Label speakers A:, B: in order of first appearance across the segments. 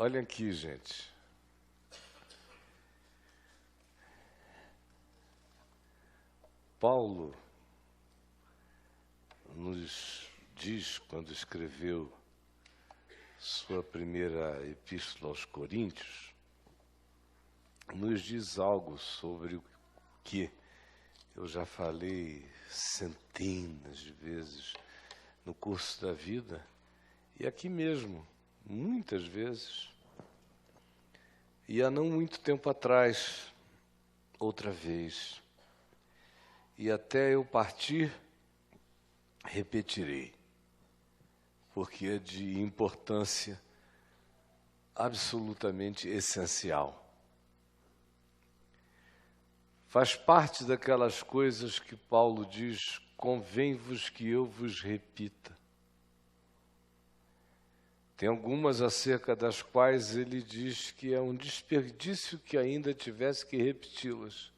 A: Olha aqui, gente. Paulo nos diz, quando escreveu sua primeira epístola aos Coríntios, nos diz algo sobre o que eu já falei centenas de vezes no curso da vida, e aqui mesmo, muitas vezes, e há não muito tempo atrás, outra vez, e até eu partir, repetirei, porque é de importância absolutamente essencial. Faz parte daquelas coisas que Paulo diz: convém-vos que eu vos repita. Tem algumas acerca das quais ele diz que é um desperdício que ainda tivesse que repeti-las.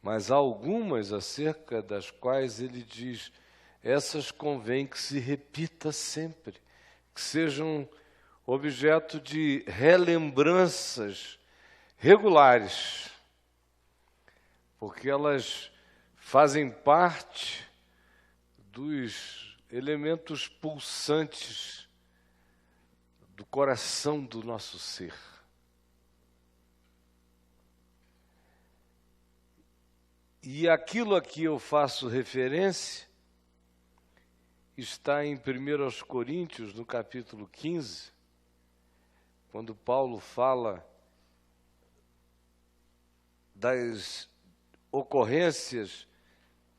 A: Mas há algumas acerca das quais ele diz: essas convém que se repita sempre, que sejam objeto de relembranças regulares, porque elas fazem parte dos elementos pulsantes do coração do nosso ser. E aquilo a que eu faço referência está em 1 Coríntios, no capítulo 15, quando Paulo fala das ocorrências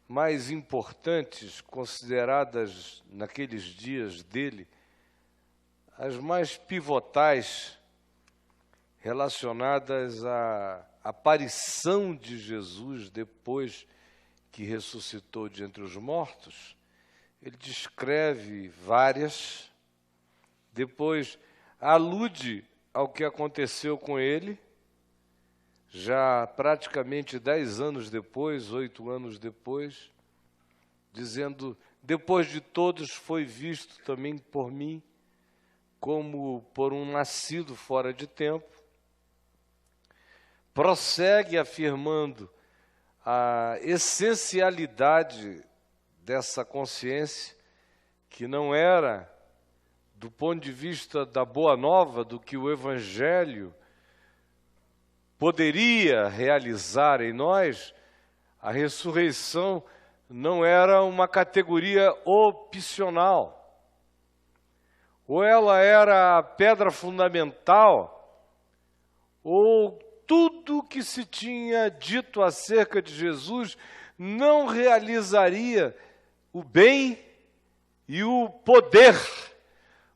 A: mais importantes consideradas naqueles dias dele, as mais pivotais relacionadas à aparição de Jesus depois que ressuscitou de entre os mortos. Ele descreve várias, depois alude ao que aconteceu com ele, já praticamente 10 anos depois, 8 anos depois, dizendo: depois de todos foi visto também por mim, como por um nascido fora de tempo. Prossegue afirmando a essencialidade dessa consciência, que não era, do ponto de vista da boa nova, do que o Evangelho poderia realizar em nós. A ressurreição não era uma categoria opcional. Ou ela era a pedra fundamental, ou tudo o que se tinha dito acerca de Jesus não realizaria o bem e o poder,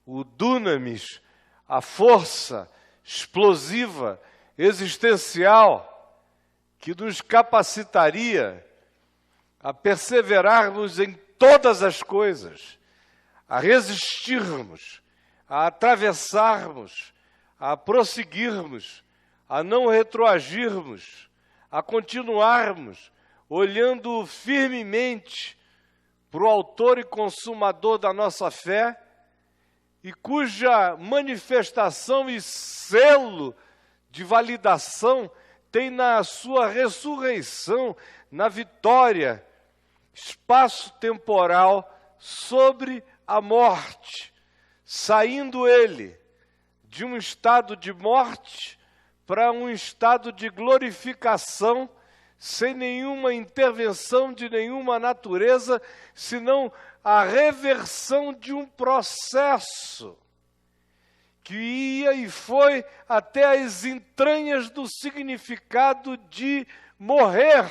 A: o dunamis, a força explosiva, existencial, que nos capacitaria a perseverarmos em todas as coisas, a resistirmos, a atravessarmos, a prosseguirmos, a não retroagirmos, a continuarmos olhando firmemente para o autor e consumador da nossa fé, e cuja manifestação e selo de validação tem na sua ressurreição, na vitória espaço-temporal sobre a morte, saindo ele de um estado de morte para um estado de glorificação, sem nenhuma intervenção de nenhuma natureza, senão a reversão de um processo que ia e foi até as entranhas do significado de morrer.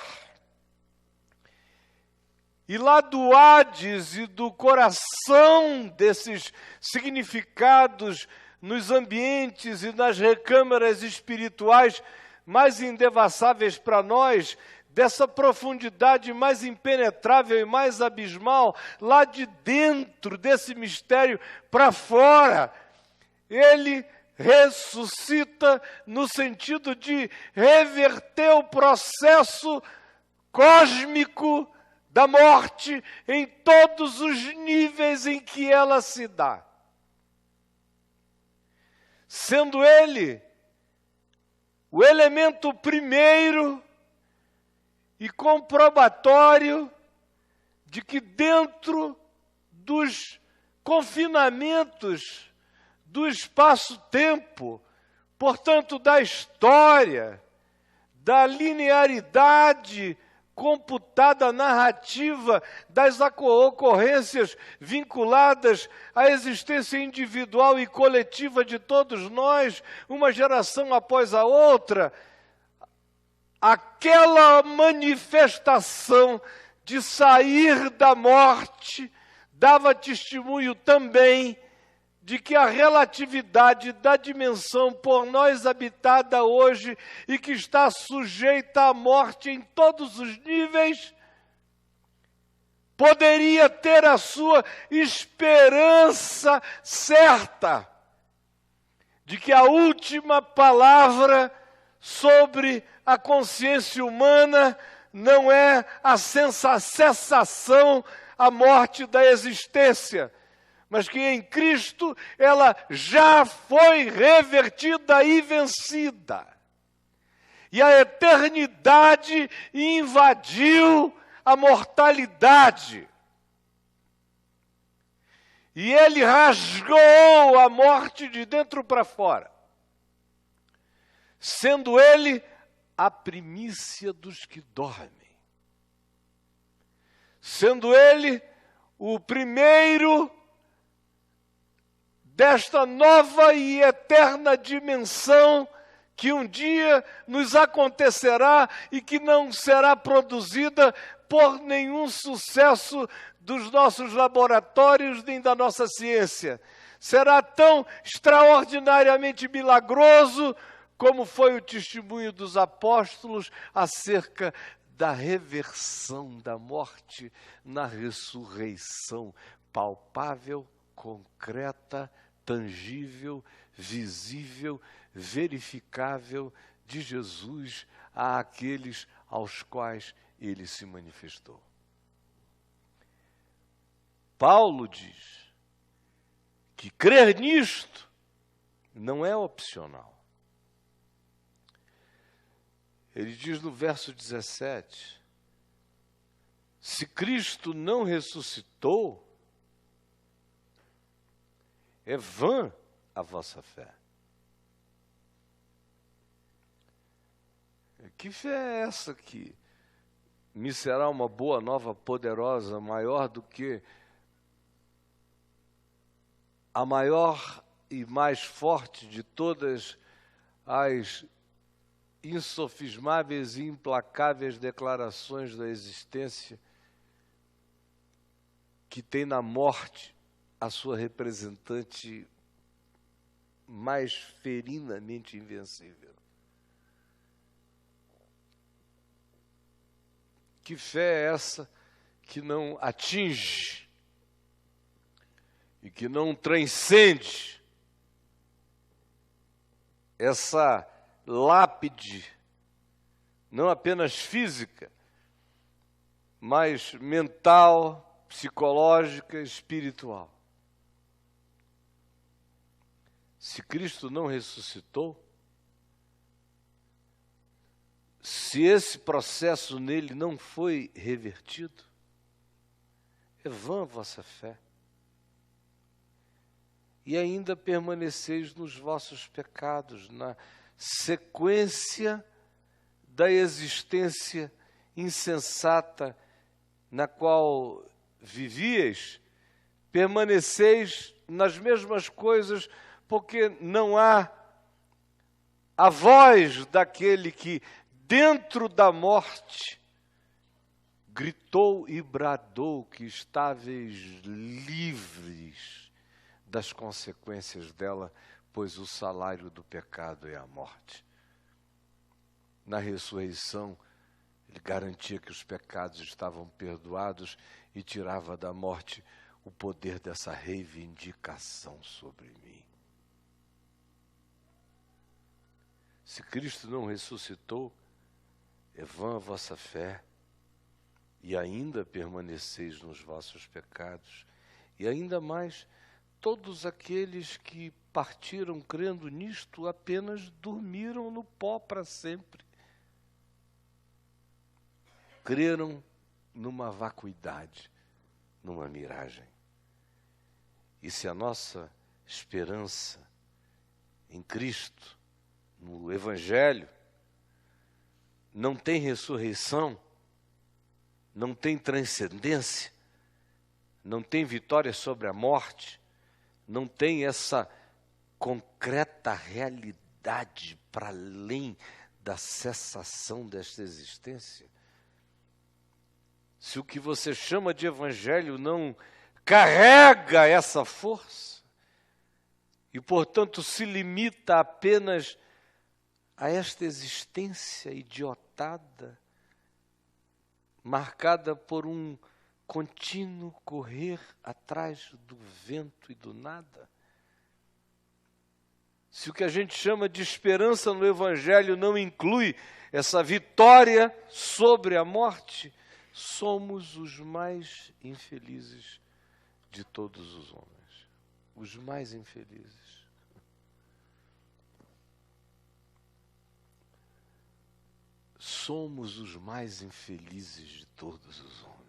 A: E lá do Hades e do coração desses significados, nos ambientes e nas recâmaras espirituais mais indevassáveis para nós, dessa profundidade mais impenetrável e mais abismal, lá de dentro desse mistério para fora, ele ressuscita no sentido de reverter o processo cósmico da morte em todos os níveis em que ela se dá. sendo ele o elemento primeiro e comprobatório de que dentro dos confinamentos do espaço-tempo, portanto, da história, da linearidade computada narrativa das ocorrências vinculadas à existência individual e coletiva de todos nós, uma geração após a outra, aquela manifestação de sair da morte dava testemunho também de que a relatividade da dimensão por nós habitada hoje e que está sujeita à morte em todos os níveis, poderia ter a sua esperança certa de que a última palavra sobre a consciência humana não é a cessação, a morte da existência, mas que em Cristo ela já foi revertida e vencida. E a eternidade invadiu a mortalidade. E ele rasgou a morte de dentro para fora, sendo ele a primícia dos que dormem, sendo ele o primeiro desta nova e eterna dimensão que um dia nos acontecerá e que não será produzida por nenhum sucesso dos nossos laboratórios nem da nossa ciência. Será tão extraordinariamente milagroso como foi o testemunho dos apóstolos acerca da reversão da morte na ressurreição palpável, concreta, tangível, visível, verificável de Jesus àqueles aos quais ele se manifestou. Paulo diz que crer nisto não é opcional. Ele diz no verso 17, se Cristo não ressuscitou, é vã a vossa fé. Que fé é essa que me será uma boa nova poderosa, maior do que a maior e mais forte de todas as insofismáveis e implacáveis declarações da existência, que tem na morte a sua representante mais ferinamente invencível? Que fé é essa que não atinge e que não transcende essa lápide, não apenas física, mas mental, psicológica, espiritual? Se Cristo não ressuscitou, se esse processo nele não foi revertido, é vã a vossa fé. E ainda permaneceis nos vossos pecados, na sequência da existência insensata na qual vivíeis, permaneceis nas mesmas coisas, porque não há a voz daquele que, dentro da morte, gritou e bradou que estáveis livres das consequências dela, pois o salário do pecado é a morte. Na ressurreição, ele garantia que os pecados estavam perdoados e tirava da morte o poder dessa reivindicação sobre mim. Se Cristo não ressuscitou, é vã a vossa fé, e ainda permaneceis nos vossos pecados, e ainda mais, todos aqueles que partiram crendo nisto apenas dormiram no pó para sempre. Creram numa vacuidade, numa miragem. E se a nossa esperança em Cristo, no Evangelho, não tem ressurreição, não tem transcendência, não tem vitória sobre a morte, não tem essa concreta realidade para além da cessação desta existência, se o que você chama de Evangelho não carrega essa força, e, portanto, se limita apenas a esta existência idiotada, marcada por um contínuo correr atrás do vento e do nada. Se o que a gente chama de esperança no Evangelho não inclui essa vitória sobre a morte, somos os mais infelizes de todos os homens. Os mais infelizes. Somos os mais infelizes de todos os homens.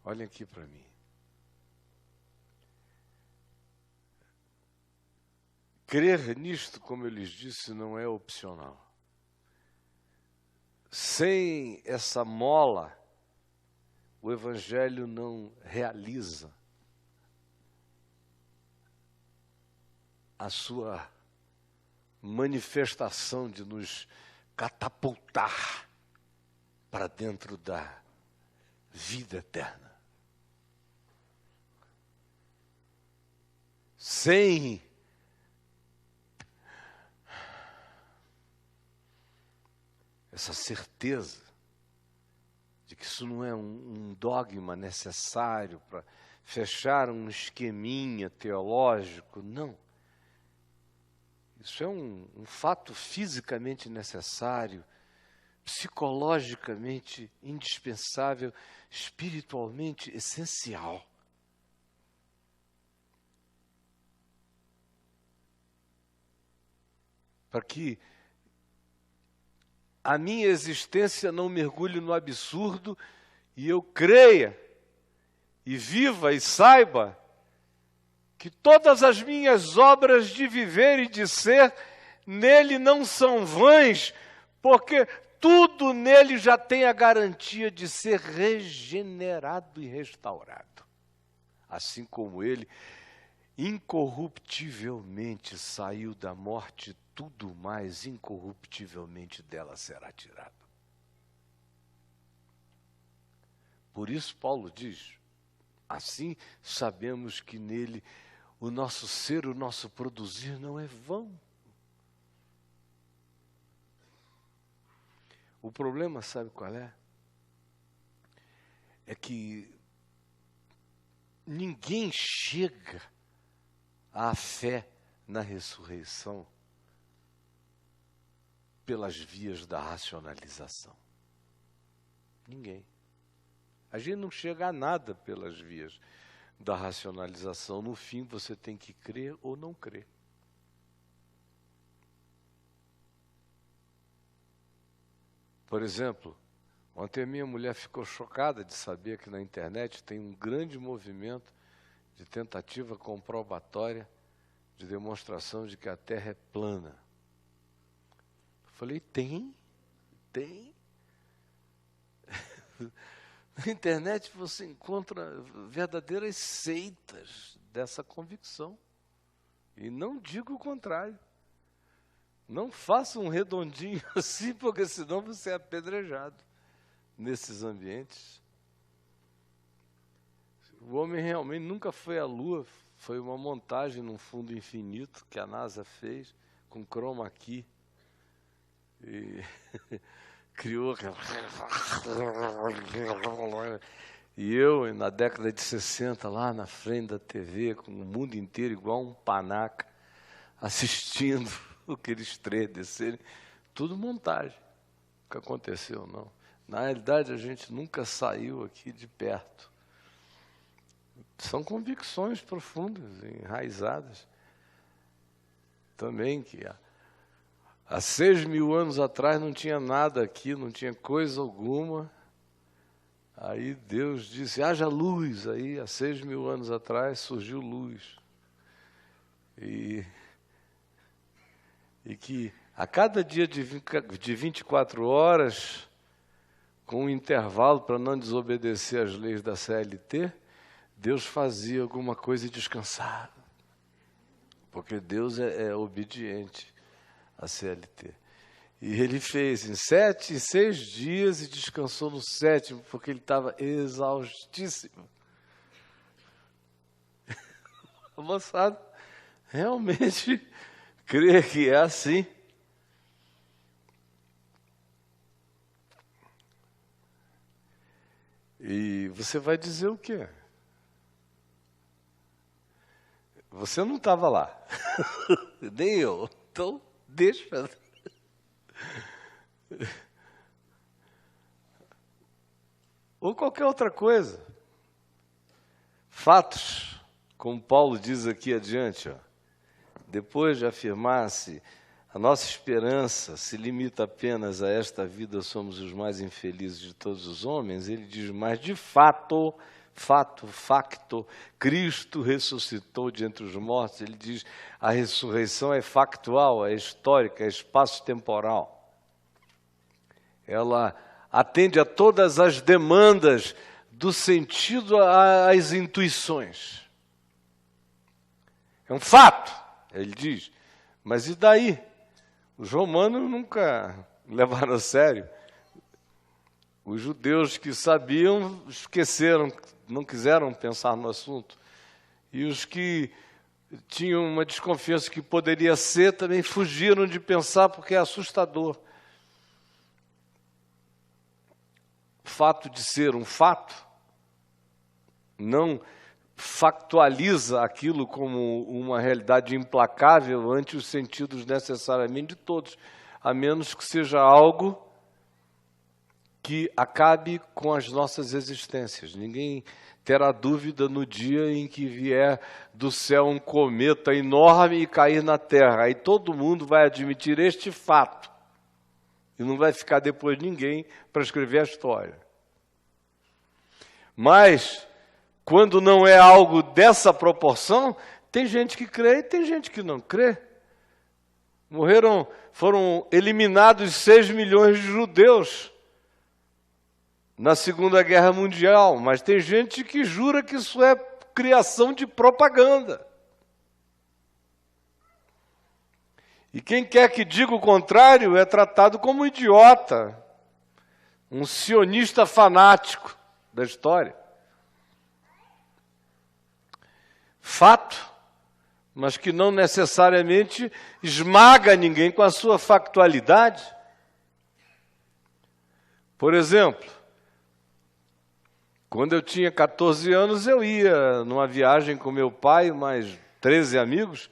A: Olhem aqui para mim. Crer nisto, como eu lhes disse, não é opcional. Sem essa mola, o Evangelho não realiza a sua manifestação de nos catapultar para dentro da vida eterna. Sem essa certeza de que isso não é um dogma necessário para fechar um esqueminha teológico, não. Isso é um fato fisicamente necessário, psicologicamente indispensável, espiritualmente essencial. Para que a minha existência não mergulhe no absurdo e eu creia e viva e saiba que todas as minhas obras de viver e de ser nele não são vãs, porque tudo nele já tem a garantia de ser regenerado e restaurado. Assim como ele incorruptivelmente saiu da morte, tudo mais incorruptivelmente dela será tirado. Por isso Paulo diz, assim sabemos que nele o nosso ser, o nosso produzir não é vão. O problema, sabe qual é? É que ninguém chega à fé na ressurreição pelas vias da racionalização. Ninguém. A gente não chega a nada pelas vias da racionalização. No fim, você tem que crer ou não crer. Por exemplo, ontem a minha mulher ficou chocada de saber que na internet tem um grande movimento de tentativa comprobatória de demonstração de que a Terra é plana. Eu falei, tem. Na internet você encontra verdadeiras seitas dessa convicção. E não digo o contrário. Não faça um redondinho assim, porque senão você é apedrejado nesses ambientes. O homem realmente nunca foi à Lua, foi uma montagem num fundo infinito que a NASA fez com chroma key. E criou. E eu, na década de 60, lá na frente da TV, com o mundo inteiro igual um panaca, assistindo aqueles três descerem, tudo montagem. O que aconteceu, não. Na realidade, a gente nunca saiu aqui de perto. São convicções profundas, enraizadas. Também que há 6.000 anos atrás não tinha nada aqui, não tinha coisa alguma. Aí Deus disse, haja luz. Aí, há 6.000 anos atrás, surgiu luz. E que a cada dia de 24 horas, com um intervalo para não desobedecer às leis da CLT, Deus fazia alguma coisa e descansava. Porque Deus é obediente à CLT. E ele fez em 6 dias e descansou no 7º, porque ele estava exaustíssimo. A moçada realmente crê que é assim. E você vai dizer o quê? Você não estava lá. Nem eu. Então, deixa. Ou qualquer outra coisa. Fatos, como Paulo diz aqui adiante, ó, depois de afirmar-se a nossa esperança se limita apenas a esta vida, somos os mais infelizes de todos os homens, ele diz, mas de facto, Cristo ressuscitou de entre os mortos. Ele diz, a ressurreição é factual, é histórica, é espaço-temporal. Ela atende a todas as demandas do sentido às intuições. É um fato, ele diz, mas e daí? Os romanos nunca levaram a sério. Os judeus que sabiam esqueceram, não quiseram pensar no assunto. E os que tinham uma desconfiança que poderia ser, também fugiram de pensar porque é assustador. O fato de ser um fato não factualiza aquilo como uma realidade implacável ante os sentidos necessariamente de todos, a menos que seja algo que acabe com as nossas existências. Ninguém terá dúvida no dia em que vier do céu um cometa enorme e cair na Terra. Aí todo mundo vai admitir este fato. E não vai ficar depois ninguém para escrever a história. Mas, quando não é algo dessa proporção, tem gente que crê e tem gente que não crê. Foram eliminados 6 milhões de judeus na Segunda Guerra Mundial, mas tem gente que jura que isso é criação de propaganda. E quem quer que diga o contrário é tratado como idiota, um sionista fanático da história. Fato, mas que não necessariamente esmaga ninguém com a sua factualidade. Por exemplo, quando eu tinha 14 anos, eu ia numa viagem com meu pai, mais 13 amigos,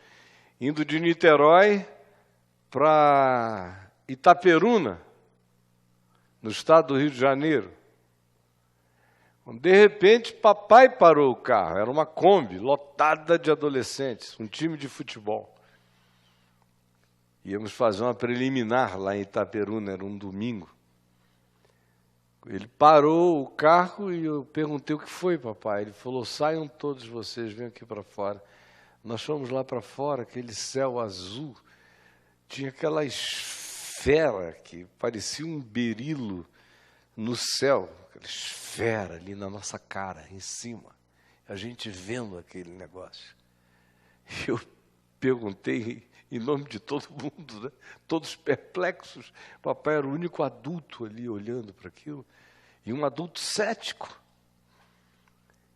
A: indo de Niterói para Itaperuna, no estado do Rio de Janeiro. De repente, papai parou o carro, era uma Kombi lotada de adolescentes, um time de futebol. Íamos fazer uma preliminar lá em Itaperuna, era um domingo. Ele parou o carro e eu perguntei o que foi, papai. Ele falou, saiam todos vocês, venham aqui para fora. Nós fomos lá para fora, aquele céu azul, tinha aquela esfera que parecia um berilo no céu, aquela esfera ali na nossa cara, em cima. A gente vendo aquele negócio. Eu perguntei em nome de todo mundo, né? Todos perplexos. Papai era o único adulto ali olhando para aquilo. E um adulto cético.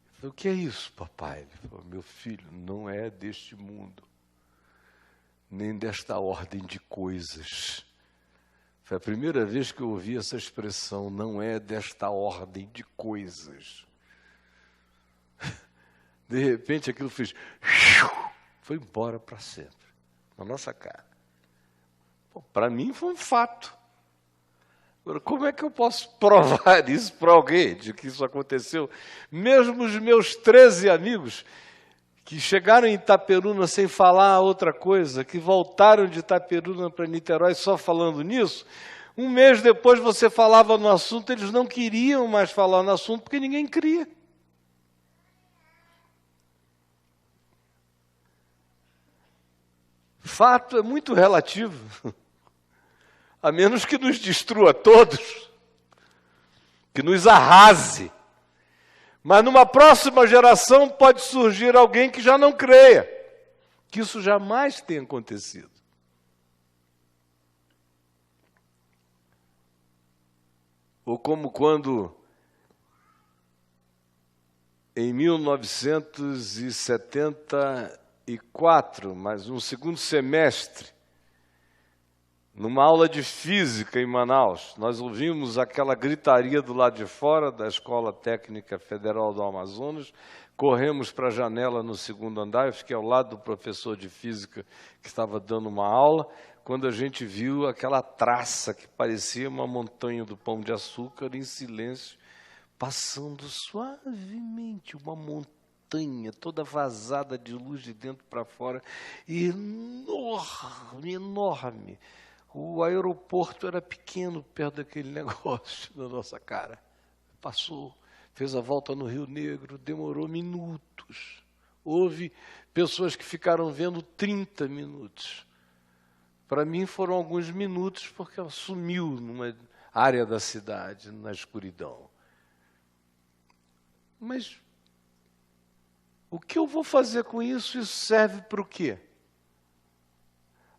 A: Eu falei, o que é isso, papai? Ele falou, meu filho, não é deste mundo, nem desta ordem de coisas. Foi a primeira vez que eu ouvi essa expressão, não é desta ordem de coisas. De repente aquilo fez, foi embora para sempre, na nossa cara. Para mim foi um fato. Agora, como é que eu posso provar isso para alguém, de que isso aconteceu? Mesmo os meus 13 amigos, que chegaram em Itaperuna sem falar outra coisa, que voltaram de Itaperuna para Niterói só falando nisso, um mês depois você falava no assunto, eles não queriam mais falar no assunto, porque ninguém cria. Fato é muito relativo, a menos que nos destrua todos, que nos arrase. Mas numa próxima geração pode surgir alguém que já não creia, que isso jamais tenha acontecido. Ou como quando, em 1974, mas no segundo semestre, numa aula de física em Manaus, nós ouvimos aquela gritaria do lado de fora da Escola Técnica Federal do Amazonas, corremos para a janela no segundo andar, eu fiquei ao lado do professor de física que estava dando uma aula, quando a gente viu aquela traça que parecia uma montanha do Pão de Açúcar em silêncio, passando suavemente uma montanha toda vazada de luz de dentro para fora, enorme, enorme. O aeroporto era pequeno perto daquele negócio na nossa cara. Passou, fez a volta no Rio Negro, demorou minutos. Houve pessoas que ficaram vendo 30 minutos. Para mim foram alguns minutos, porque ela sumiu numa área da cidade, na escuridão. Mas o que eu vou fazer com isso? Isso serve para o quê?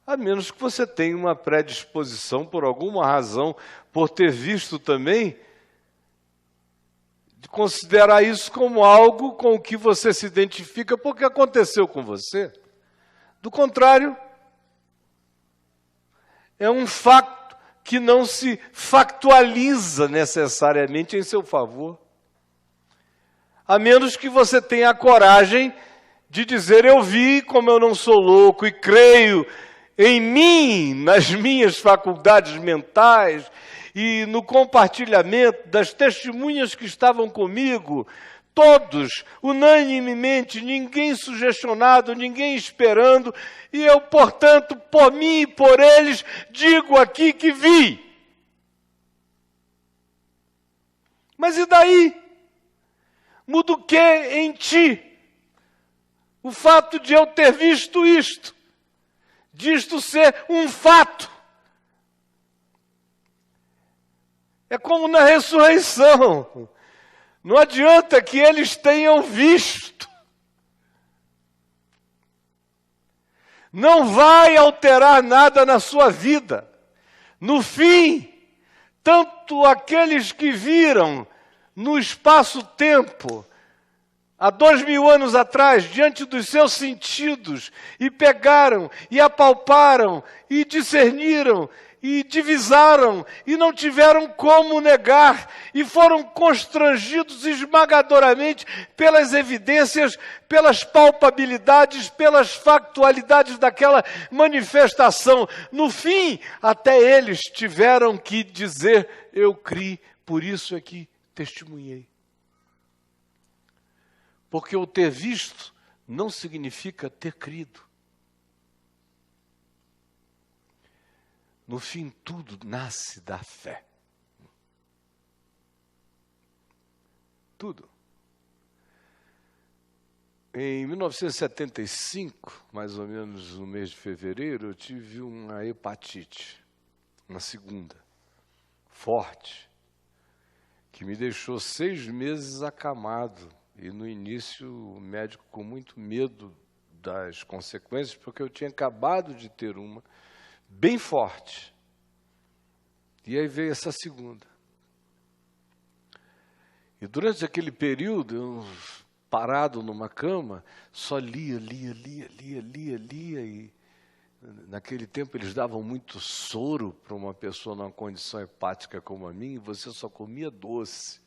A: A menos que você tenha uma predisposição, por alguma razão, por ter visto também, de considerar isso como algo com o que você se identifica, porque aconteceu com você. Do contrário, é um fato que não se factualiza necessariamente em seu favor. A menos que você tenha a coragem de dizer, eu vi, como eu não sou louco e creio em mim, nas minhas faculdades mentais e no compartilhamento das testemunhas que estavam comigo, todos, unanimemente, ninguém sugestionado, ninguém esperando, e eu, portanto, por mim e por eles, digo aqui que vi. Mas e daí? Muda o que em ti? O fato de eu ter visto isto, disto ser um fato. É como na ressurreição. Não adianta que eles tenham visto. Não vai alterar nada na sua vida. No fim, tanto aqueles que viram no espaço-tempo, há 2000 anos atrás, diante dos seus sentidos, e pegaram, e apalparam, e discerniram, e divisaram, e não tiveram como negar, e foram constrangidos esmagadoramente pelas evidências, pelas palpabilidades, pelas factualidades daquela manifestação. No fim, até eles tiveram que dizer, eu criei, por isso é que testemunhei. Porque o ter visto não significa ter crido. No fim, tudo nasce da fé. Tudo. Em 1975, mais ou menos no mês de fevereiro, eu tive uma hepatite, uma segunda, forte, que me deixou 6 meses acamado. E no início, o médico com muito medo das consequências, porque eu tinha acabado de ter uma bem forte. E aí veio essa segunda. E durante aquele período, eu, parado numa cama, só lia. E naquele tempo eles davam muito soro para uma pessoa numa condição hepática como a minha, e você só comia doce.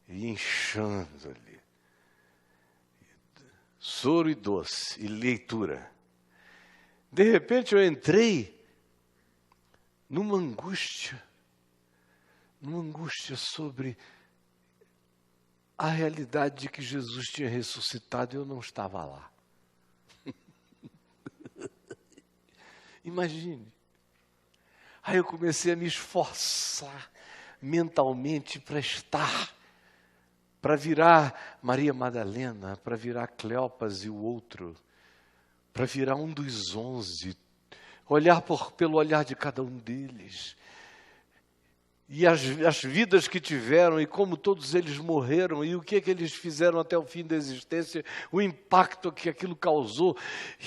A: E inchando ali. Soro e doce, e leitura. De repente eu entrei numa angústia numa angústia sobre a realidade de que Jesus tinha ressuscitado e eu não estava lá. Imagine. Aí eu comecei a me esforçar mentalmente para estar, para virar Maria Madalena, para virar Cleopas e o outro, para virar um dos 11, olhar pelo olhar de cada um deles. E as vidas que tiveram, e como todos eles morreram, e o que eles fizeram até o fim da existência, o impacto que aquilo causou.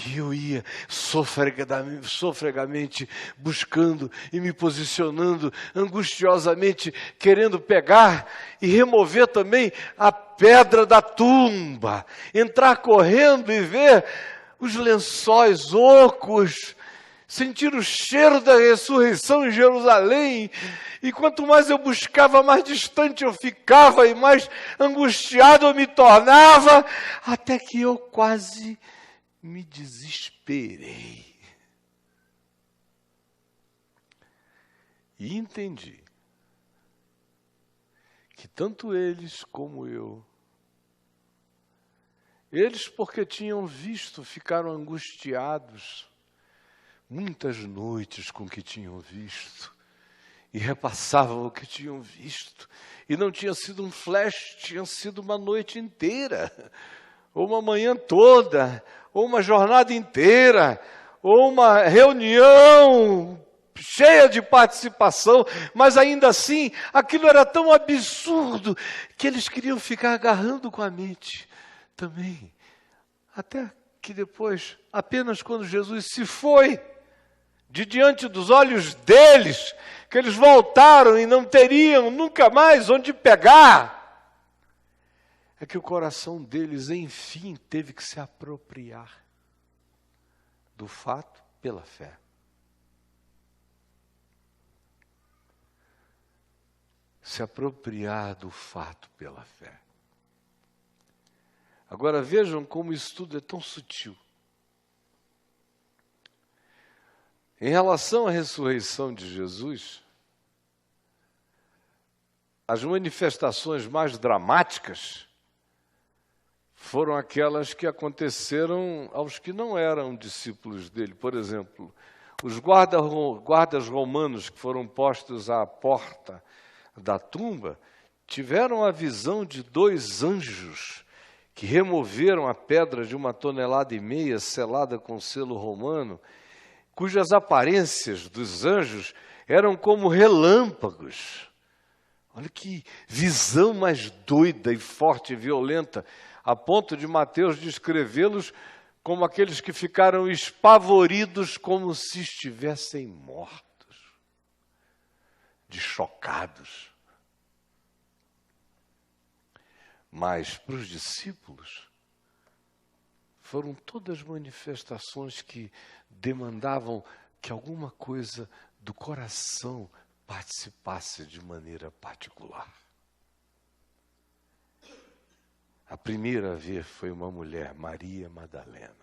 A: E eu ia sofregamente buscando e me posicionando, angustiosamente, querendo pegar e remover também a pedra da tumba, entrar correndo e ver os lençóis ocos, sentir o cheiro da ressurreição em Jerusalém. E quanto mais eu buscava, mais distante eu ficava e mais angustiado eu me tornava, até que eu quase me desesperei. E entendi que tanto eles como eu, eles porque tinham visto, ficaram angustiados muitas noites com o que tinham visto, e repassavam o que tinham visto, e não tinha sido um flash, tinha sido uma noite inteira, ou uma manhã toda, ou uma jornada inteira, ou uma reunião cheia de participação, mas ainda assim, aquilo era tão absurdo, que eles queriam ficar agarrando com a mente também, até que depois, apenas quando Jesus se foi, de diante dos olhos deles, que eles voltaram e não teriam nunca mais onde pegar, é que o coração deles, enfim, teve que se apropriar do fato pela fé. Se apropriar do fato pela fé. Agora vejam como isso tudo é tão sutil. Em relação à ressurreição de Jesus, as manifestações mais dramáticas foram aquelas que aconteceram aos que não eram discípulos dele. Por exemplo, os guardas romanos que foram postos à porta da tumba tiveram a visão de 2 anjos que removeram a pedra de 1,5 toneladas selada com selo romano, cujas aparências dos anjos eram como relâmpagos. Olha que visão mais doida e forte e violenta, a ponto de Mateus descrevê-los como aqueles que ficaram espavoridos como se estivessem mortos, de chocados. Mas para os discípulos, foram todas manifestações que demandavam que alguma coisa do coração participasse de maneira particular. A primeira a ver foi uma mulher, Maria Madalena,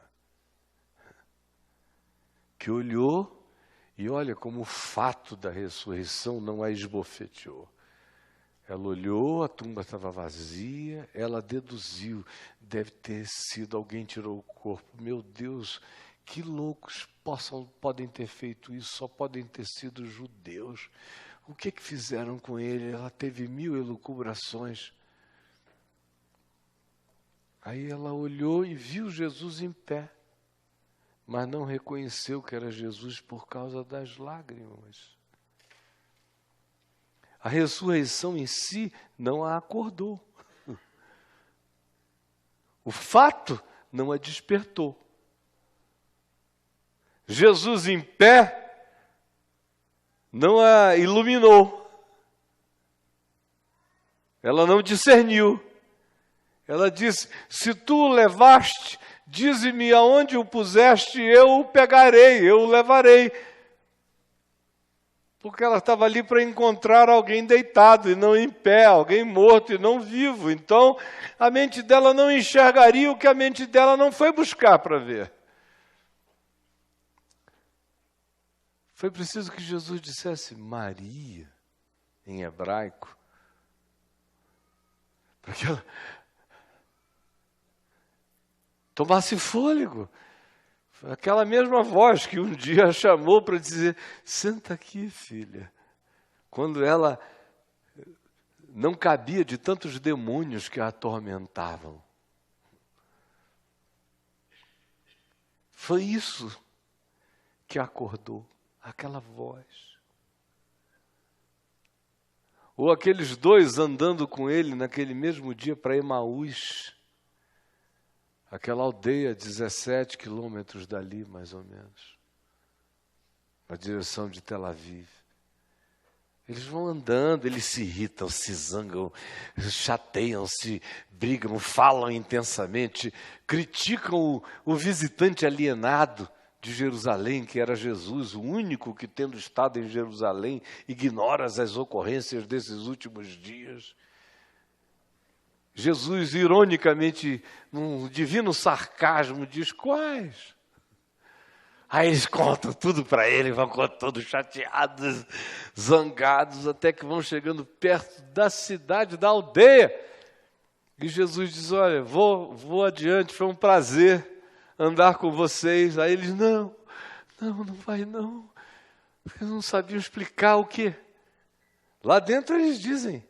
A: que olhou e olha como o fato da ressurreição não a esbofeteou. Ela olhou, a tumba estava vazia, ela deduziu, deve ter sido, alguém tirou o corpo. Meu Deus, que loucos podem ter feito isso, só podem ter sido judeus. O que fizeram com ele? Ela teve 1000 elucubrações. Aí ela olhou e viu Jesus em pé, mas não reconheceu que era Jesus por causa das lágrimas. A ressurreição em si não a acordou. O fato não a despertou. Jesus em pé não a iluminou. Ela não discerniu. Ela disse: se tu o levaste, dize-me aonde o puseste, eu o pegarei, eu o levarei. Porque ela estava ali para encontrar alguém deitado e não em pé, alguém morto e não vivo. Então, a mente dela não enxergaria o que a mente dela não foi buscar para ver. Foi preciso que Jesus dissesse: Maria. em hebraico, para que ela tomasse fôlego. Aquela mesma voz que um dia a chamou para dizer: senta aqui, filha. Quando ela não cabia de tantos demônios que a atormentavam. Foi isso que acordou, aquela voz. Ou aqueles dois andando com ele naquele mesmo dia para Emaús, aquela aldeia 17 quilômetros dali, mais ou menos, na direção de Tel Aviv. Eles vão andando, eles se irritam, se zangam, chateiam, se brigam, falam intensamente, criticam o visitante alienado de Jerusalém, que era Jesus, o único que, tendo estado em Jerusalém, ignora as ocorrências desses últimos dias. Jesus, ironicamente, num divino sarcasmo, diz: quais? Aí eles contam tudo para ele, vão todos chateados, zangados, até que vão chegando perto da cidade, da aldeia. E Jesus diz: olha, vou adiante, foi um prazer andar com vocês. Aí eles: não vai não. Eles não sabiam explicar o quê. Lá dentro eles dizem: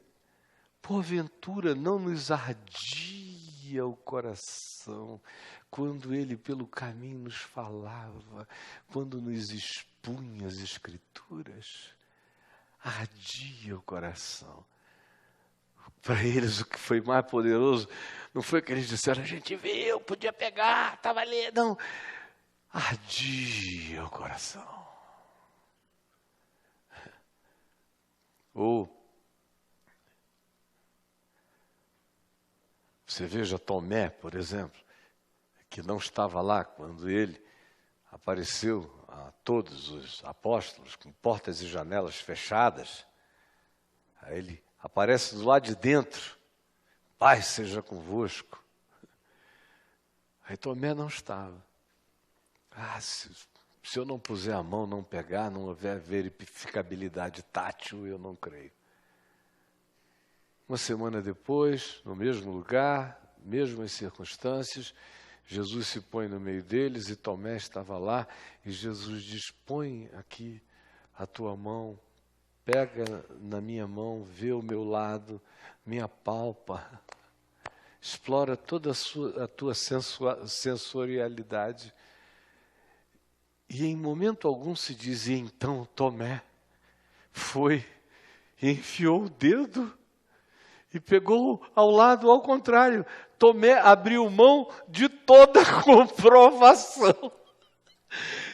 A: porventura não nos ardia o coração quando ele pelo caminho nos falava, quando nos expunha as Escrituras? Ardia o coração. Para eles o que foi mais poderoso não foi que eles disseram: a gente viu, podia pegar, estava ali. Não, ardia o coração. Ou você veja Tomé, por exemplo, que não estava lá quando ele apareceu a todos os apóstolos com portas e janelas fechadas. Aí ele aparece do lado de dentro: paz seja convosco. Aí Tomé não estava. Se eu não puser a mão, não pegar, não houver verificabilidade tátil, eu não creio. Uma semana depois, no mesmo lugar, mesmas circunstâncias, Jesus se põe no meio deles e Tomé estava lá, e Jesus diz: põe aqui a tua mão, pega na minha mão, vê o meu lado, me apalpa, explora toda a tua sensorialidade. E em momento algum se diz: e então Tomé foi e enfiou o dedo e pegou ao lado ao contrário. Tomé abriu mão de toda a comprovação.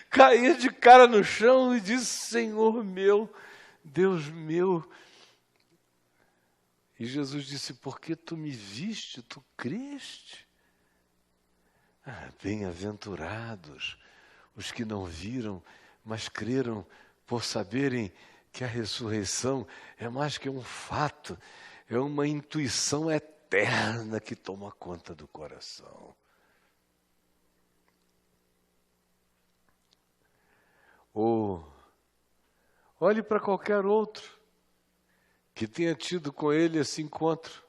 A: Caía de cara no chão e disse: Senhor meu, Deus meu. E Jesus disse: porque tu me viste, tu creste? Bem-aventurados os que não viram, mas creram por saberem que a ressurreição é mais que um fato, é uma intuição eterna que toma conta do coração. Ou olhe para qualquer outro que tenha tido com ele esse encontro.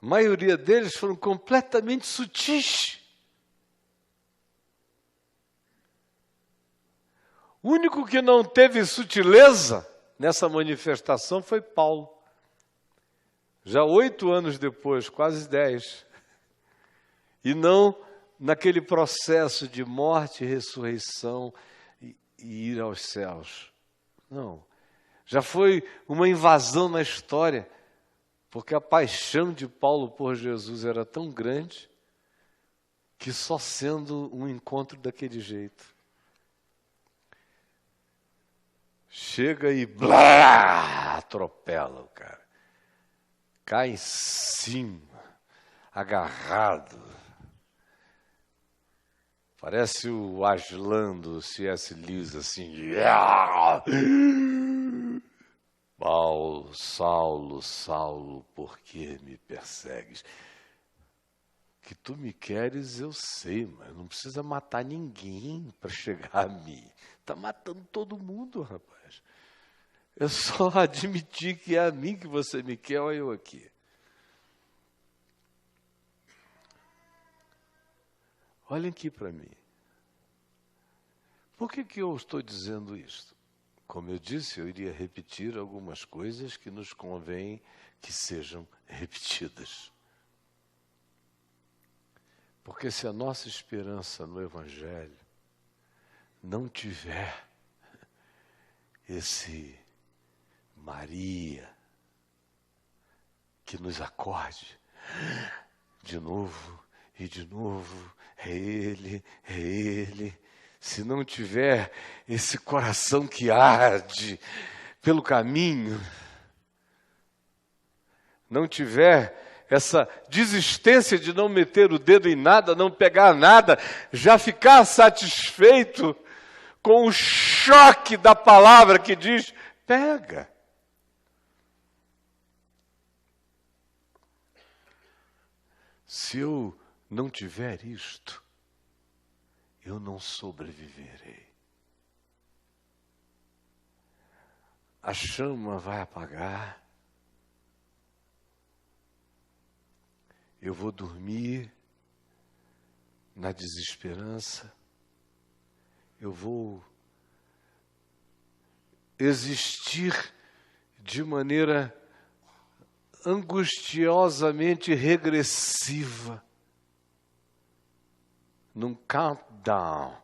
A: A maioria deles foram completamente sutis. O único que não teve sutileza nessa manifestação foi Paulo. Já 8 anos depois, quase 10. E não naquele processo de morte, ressurreição e ir aos céus. Não. Já foi uma invasão na história, porque a paixão de Paulo por Jesus era tão grande que só sendo um encontro daquele jeito. Chega e blá, atropela o cara. Cai em cima, agarrado. Parece o Aslan do C.S. Lewis, assim. Paulo, Saulo, Saulo, por que me persegues? Que tu me queres, eu sei, mas não precisa matar ninguém para chegar a mim. Está matando todo mundo, rapaz. É só admitir que é a mim que você me quer, olha eu aqui. Olhem aqui para mim. Por que eu estou dizendo isto? Como eu disse, eu iria repetir algumas coisas que nos convém que sejam repetidas. Porque se a nossa esperança no Evangelho não tiver esse Maria que nos acorde de novo e de novo, é Ele, é Ele. Se não tiver esse coração que arde pelo caminho, não tiver essa desistência de não meter o dedo em nada, não pegar nada, já ficar satisfeito com o choque da palavra que diz, pega. Se eu não tiver isto, eu não sobreviverei. A chama vai apagar. Eu vou dormir na desesperança. Eu vou existir de maneira angustiosamente regressiva, num countdown,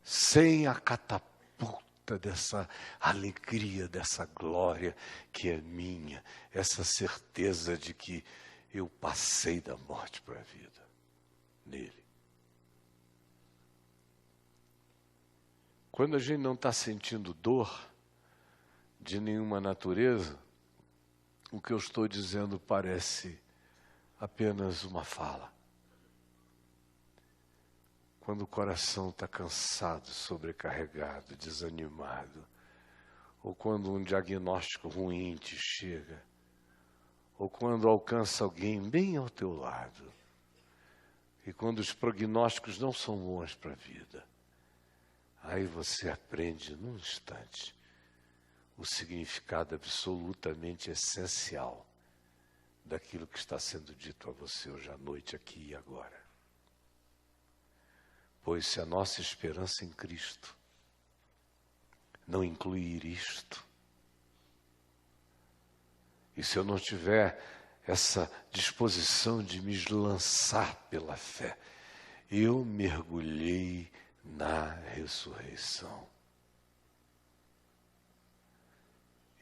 A: sem a catapulta dessa alegria, dessa glória que é minha, essa certeza de que eu passei da morte para a vida nele. Quando a gente não está sentindo dor de nenhuma natureza, o que eu estou dizendo parece apenas uma fala. Quando o coração está cansado, sobrecarregado, desanimado, ou quando um diagnóstico ruim te chega, ou quando alcança alguém bem ao teu lado, e quando os prognósticos não são bons para a vida, aí você aprende num instante o significado absolutamente essencial daquilo que está sendo dito a você hoje à noite, aqui e agora. Pois se a nossa esperança em Cristo não incluir isto, e se eu não tiver essa disposição de me lançar pela fé, eu mergulhei na ressurreição.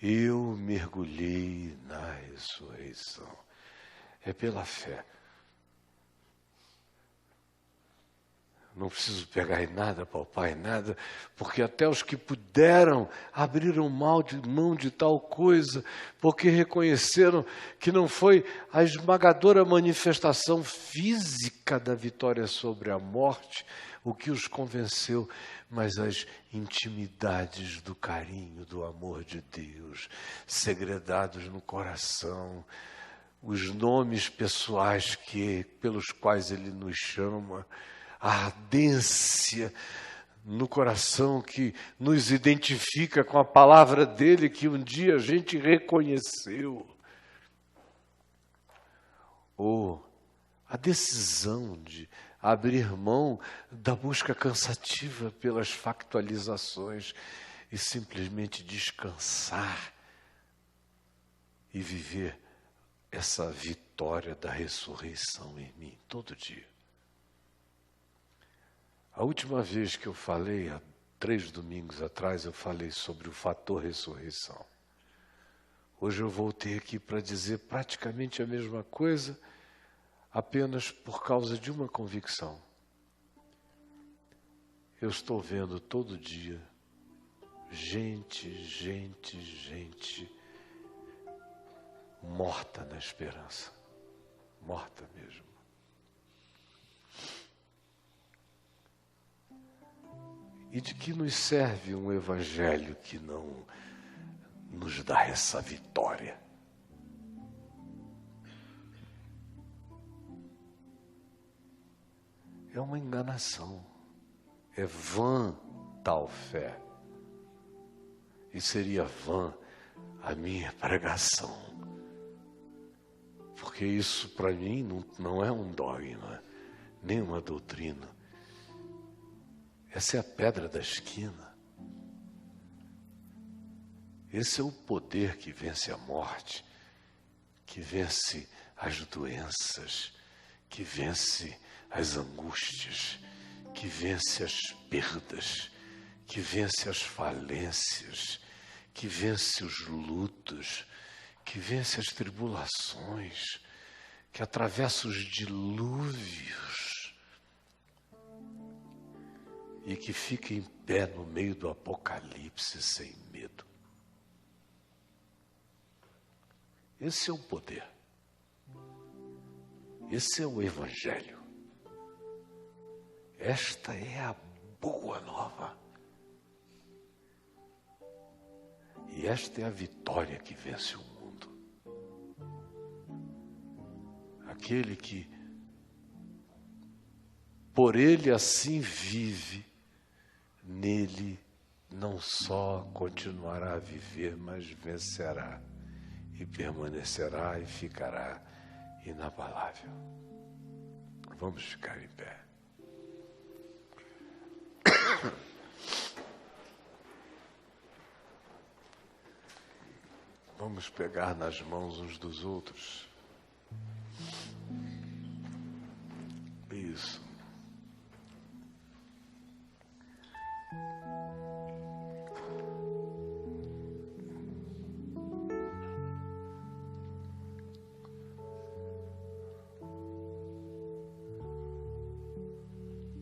A: Eu mergulhei na ressurreição. É pela fé. Não preciso pegar em nada, palpar em nada, porque até os que puderam abriram mão de tal coisa, porque reconheceram que não foi a esmagadora manifestação física da vitória sobre a morte o que os convenceu, mas as intimidades do carinho, do amor de Deus, segredados no coração, os nomes pessoais pelos quais Ele nos chama, a ardência no coração que nos identifica com a palavra dele que um dia a gente reconheceu. Ou a decisão de abrir mão da busca cansativa pelas factualizações e simplesmente descansar e viver essa vitória da ressurreição em mim todo dia. A última vez que eu falei, há 3 domingos atrás, eu falei sobre o fator ressurreição. Hoje eu voltei aqui para dizer praticamente a mesma coisa, apenas por causa de uma convicção. Eu estou vendo todo dia gente morta na esperança. Morta mesmo. E de que nos serve um evangelho que não nos dá essa vitória? É uma enganação. É vã tal fé. e seria vã a minha pregação. Porque isso para mim não é um dogma, nem uma doutrina. Essa é a pedra da esquina. Esse é o poder que vence a morte, que vence as doenças, que vence as angústias, que vence as perdas, que vence as falências, que vence os lutos, que vence as tribulações, que atravessa os dilúvios e que fica em pé no meio do apocalipse sem medo. Esse é o poder. Esse é o Evangelho. Esta é a boa nova. E esta é a vitória que vence o mundo. Aquele que por ele assim vive, nele não só continuará a viver, mas vencerá e permanecerá e ficará inabalável. Vamos ficar em pé. Vamos pegar nas mãos uns dos outros. Isso.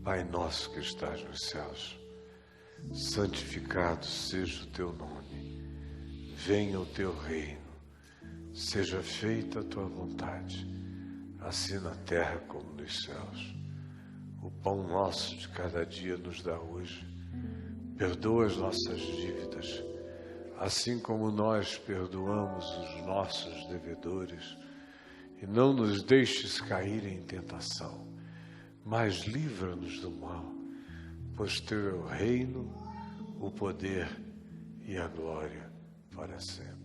A: Pai nosso que estás nos céus, santificado seja o teu nome. Venha o teu reino, seja feita a tua vontade, assim na terra como nos céus. O pão nosso de cada dia nos dá hoje. Perdoa as nossas dívidas, assim como nós perdoamos os nossos devedores. E não nos deixes cair em tentação, mas livra-nos do mal, pois teu é o reino, o poder e a glória para sempre.